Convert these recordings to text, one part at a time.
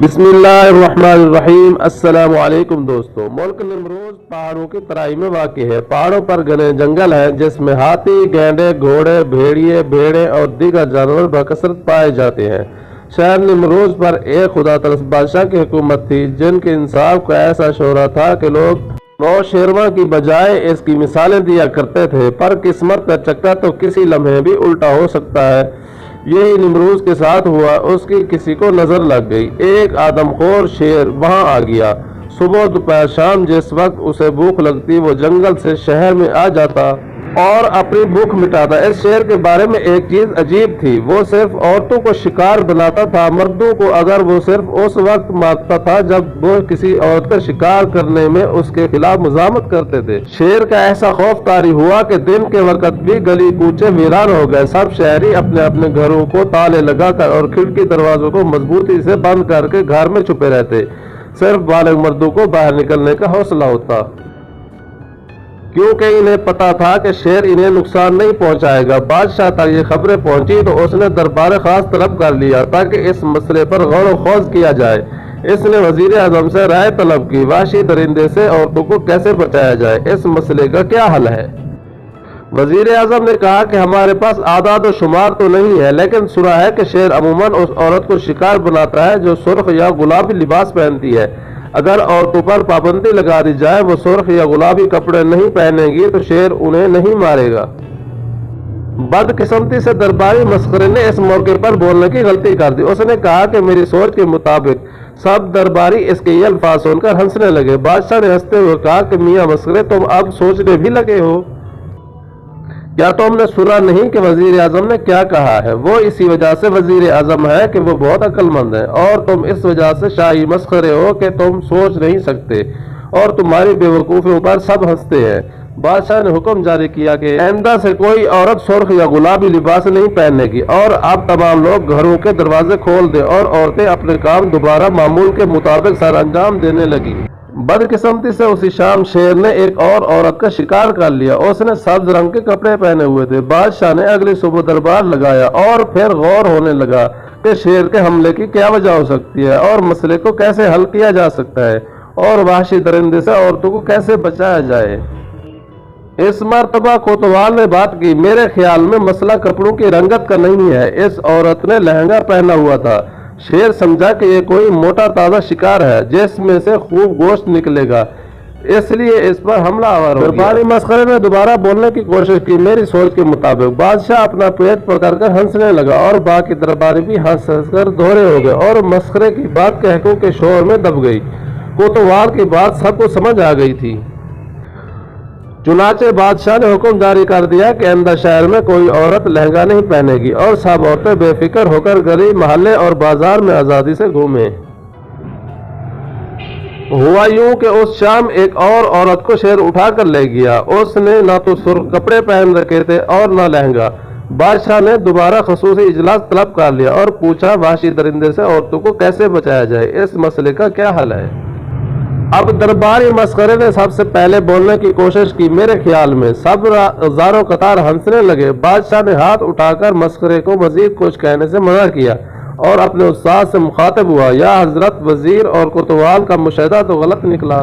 بسم اللہ الرحمن الرحیم۔ السلام علیکم دوستو۔ ملک نمروز پہاڑوں کی ترائی میں واقع ہے۔ پہاڑوں پر گھنے جنگل ہیں جس میں ہاتھی، گینڈے، گھوڑے، بھیڑیے، بھیڑیں اور دیگر جانور بکثرت پائے جاتے ہیں۔ شہر نمروز پر ایک خدا ترس بادشاہ کی حکومت تھی جن کے انصاف کا ایسا شعرہ تھا کہ لوگ نوشیروان کی بجائے اس کی مثالیں دیا کرتے تھے، پر قسمت کا چکا تو کسی لمحے بھی الٹا ہو سکتا ہے۔ یہی نمروز کے ساتھ ہوا۔ اس کی کسی کو نظر لگ گئی۔ ایک آدم خور شیر وہاں آ گیا۔ صبح دوپہر شام جس وقت اسے بھوک لگتی وہ جنگل سے شہر میں آ جاتا اور اپنی بھوک مٹاتا۔ اس شیر کے بارے میں ایک چیز عجیب تھی، وہ صرف عورتوں کو شکار بناتا تھا۔ مردوں کو اگر وہ صرف اس وقت مارتا تھا جب وہ کسی عورت کا شکار کرنے میں اس کے خلاف مزاحمت کرتے تھے۔ شیر کا ایسا خوف طاری ہوا کہ دن کے وقت بھی گلی کوچے ویران ہو گئے۔ سب شہری اپنے اپنے گھروں کو تالے لگا کر اور کھڑکی دروازوں کو مضبوطی سے بند کر کے گھر میں چھپے رہتے۔ صرف بالغ مردوں کو باہر نکلنے کا حوصلہ ہوتا، کیونکہ انہیں پتا تھا کہ شیر انہیں نقصان نہیں پہنچائے گا۔ بادشاہ تک یہ خبریں پہنچی تو اس نے دربار خاص طلب کر لیا تاکہ اس مسئلے پر غور و خوض کیا جائے۔ اس نے وزیر اعظم سے رائے طلب کی، وحشی درندے سے عورتوں کو کیسے بچایا جائے، اس مسئلے کا کیا حل ہے۔ وزیر اعظم نے کہا کہ ہمارے پاس اعداد و شمار تو نہیں ہے، لیکن سنا ہے کہ شیر عموماً اس عورت کو شکار بناتا ہے جو سرخ یا گلابی لباس پہنتی ہے۔ اگر عورتوں پر پابندی لگا دی جائے وہ سرخ یا گلابی کپڑے نہیں پہنیں گی تو شیر انہیں نہیں مارے گا۔ بدقسمتی سے درباری مسخرے نے اس موقع پر بولنے کی غلطی کر دی۔ اس نے کہا کہ میری سوچ کے مطابق۔ سب درباری اس کے یہ الفاظ سن کر ہنسنے لگے۔ بادشاہ نے ہنستے ہوئے کہا کہ میاں مسخرے، تم اب سوچنے بھی لگے ہو؟ کیا تم نے سنا نہیں کہ وزیر اعظم نے کیا کہا ہے؟ وہ اسی وجہ سے وزیر اعظم ہے کہ وہ بہت عقل مند ہے، اور تم اس وجہ سے شاہی مسخرے ہو کہ تم سوچ نہیں سکتے، اور تمہاری بے وقوفیوں پر سب ہنستے ہیں۔ بادشاہ نے حکم جاری کیا کہ آئندہ سے کوئی عورت سرخ یا گلابی لباس نہیں پہننے کی، اور اب تمام لوگ گھروں کے دروازے کھول دیں، اور عورتیں اپنے کام دوبارہ معمول کے مطابق سر انجام دینے لگی۔ بدقسمتی سے اسی شام شیر نے ایک اور عورت کا شکار کر لیا۔ اس نے سبز رنگ کے کپڑے پہنے ہوئے تھے۔ بادشاہ نے اگلی صبح دربار لگایا اور پھر غور ہونے لگا کہ شیر کے حملے کی کیا وجہ ہو سکتی ہے اور مسئلے کو کیسے حل کیا جا سکتا ہے، اور وحشی درندے سے عورتوں کو کیسے بچایا جائے۔ اس مرتبہ کوتوال نے بات کی، میرے خیال میں مسئلہ کپڑوں کی رنگت کا نہیں ہے۔ اس عورت نے لہنگا پہنا ہوا تھا۔ شیر سمجھا کہ یہ کوئی موٹا تازہ شکار ہے جس میں سے خوب گوشت نکلے گا، اس لیے اس پر حملہ آور ہو گیا۔ درباری مسخرے نے دوبارہ بولنے کی کوشش کی، میری سوچ کے مطابق۔ بادشاہ اپنا پیٹ پکڑ کر ہنسنے لگا اور باقی درباری بھی ہنس کر دوہرے ہو گئے، اور مسخرے کی بات قہقہوں کے شور میں دب گئی۔ کوتوال کی بات سب کو سمجھ آ گئی تھی۔ چنانچہ بادشاہ نے حکم جاری کر دیا کہ آئندہ شہر میں کوئی عورت لہنگا نہیں پہنے گی، اور سب عورتیں بے فکر ہو کر گلی، محلے اور بازار میں آزادی سے گھومیں۔ ہوا یوں کہ اس شام ایک اور عورت کو شیر اٹھا کر لے گیا۔ اس نے نہ تو سرخ کپڑے پہن رکھے تھے اور نہ لہنگا۔ بادشاہ نے دوبارہ خصوصی اجلاس طلب کر لیا اور پوچھا، وحشی درندے سے عورتوں کو کیسے بچایا جائے، اس مسئلے کا کیا حل ہے۔ اب درباری مسخرے نے سب سے پہلے بولنے کی کوشش کی، میرے خیال میں۔ سب زاروں قطار ہنسنے لگے۔ بادشاہ نے ہاتھ اٹھا کر مسخرے کو مزید کچھ کہنے سے منع کیا اور اپنے استاد سے مخاطب ہوا، یا حضرت وزیر اور کوتوال کا مشاہدہ تو غلط نکلا۔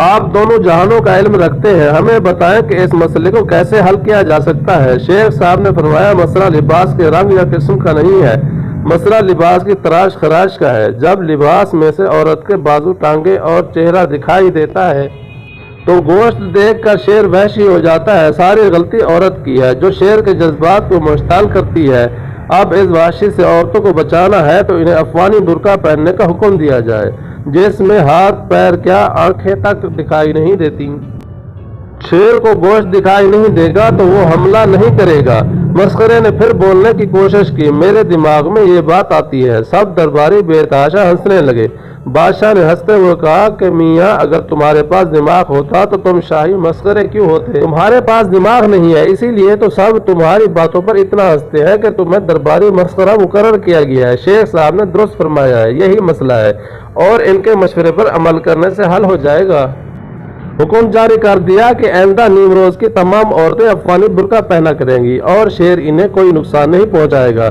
آپ دونوں جہانوں کا علم رکھتے ہیں، ہمیں بتائیں کہ اس مسئلے کو کیسے حل کیا جا سکتا ہے۔ شیخ صاحب نے فرمایا، مسئلہ لباس کے رنگ یا قسم کا نہیں ہے، مسئلہ لباس کی تراش خراش کا ہے۔ جب لباس میں سے عورت کے بازو، ٹانگیں اور چہرہ دکھائی دیتا ہے تو گوشت دیکھ کر شیر وحشی ہو جاتا ہے۔ ساری غلطی عورت کی ہے جو شیر کے جذبات کو مشتعل کرتی ہے۔ اب اس وحشی سے عورتوں کو بچانا ہے تو انہیں افغانی برقع پہننے کا حکم دیا جائے جس میں ہاتھ پیر کیا آنکھیں تک دکھائی نہیں دیتی۔ شیر کو گوشت دکھائی نہیں دے گا تو وہ حملہ نہیں کرے گا۔ مسخرے نے پھر بولنے کی کوشش کی، میرے دماغ میں یہ بات آتی ہے۔ سب درباری بے تحاشا ہنسنے لگے۔ بادشاہ نے ہنستے ہوئے کہا کہ میاں، اگر تمہارے پاس دماغ ہوتا تو تم شاہی مسخرے کیوں ہوتے؟ تمہارے پاس دماغ نہیں ہے، اسی لیے تو سب تمہاری باتوں پر اتنا ہنستے ہیں کہ تمہیں درباری مسخرہ مقرر کیا گیا ہے۔ شیخ صاحب نے درست فرمایا ہے، یہی مسئلہ ہے، اور ان کے مشورے پر عمل کرنے سے حل ہو جائے گا۔ حکم جاری کر دیا کہ آئندہ نیمروز کی تمام عورتیں افغانی برقع پہنا کریں گی اور شیر انہیں کوئی نقصان نہیں پہنچائے گا۔